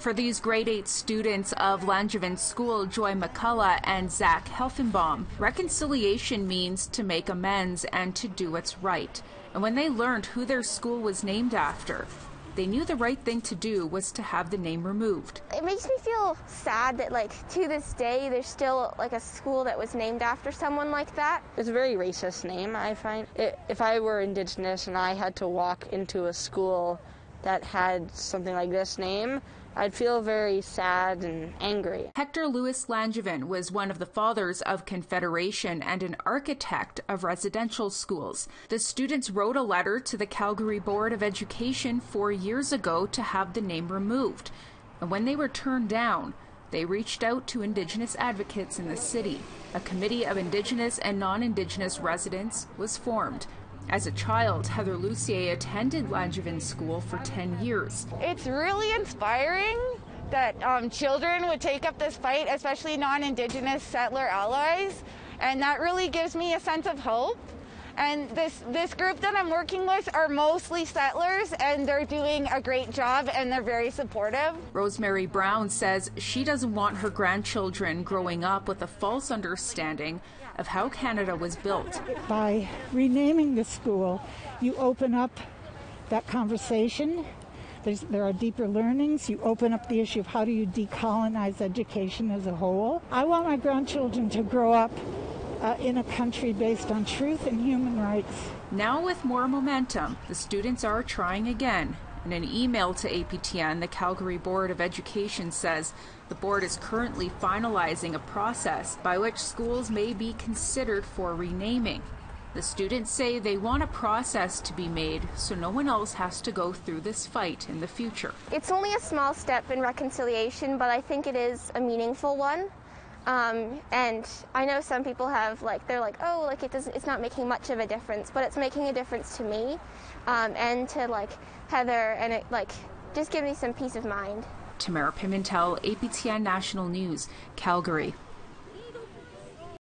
For these grade 8 students of Langevin School, Joy McCullough and Zach Helfenbaum, reconciliation means to make amends and to do what's right. And when they learned who their school was named after, they knew the right thing to do was to have the name removed. It makes me feel sad that, to this day, there's still, a school that was named after someone like that. It's a very racist name, I find. If I were Indigenous and I had to walk into a school that had something like this name, I'd feel very sad and angry. Hector Louis Langevin was one of the fathers of Confederation and an architect of residential schools. The students wrote a letter to the Calgary Board of Education 4 years ago to have the name removed. And when they were turned down, they reached out to Indigenous advocates in the city. A committee of Indigenous and non-Indigenous residents was formed. As a child, Heather Lucier attended Langevin School for 10 years. It's really inspiring that children would take up this fight, especially non-Indigenous settler allies, and that really gives me a sense of hope. And this group that I'm working with are mostly settlers, and they're doing a great job, and they're very supportive. Rosemary Brown says she doesn't want her grandchildren growing up with a false understanding of how Canada was built. By renaming the school, you open up that conversation. There are deeper learnings. You open up the issue of how do you decolonize education as a whole. I want my grandchildren to grow up in a country based on truth and human rights. Now with more momentum, the students are trying again. In an email to APTN, the Calgary Board of Education says the board is currently finalizing a process by which schools may be considered for renaming. The students say they want a process to be made so no one else has to go through this fight in the future. It's only a small step in reconciliation, but I think it is a meaningful one. And I know some people have, they're like, oh, it's not making much of a difference, but it's making a difference to me, and to, Heather, and it, just give me some peace of mind. Tamara Pimentel, APTN National News, Calgary.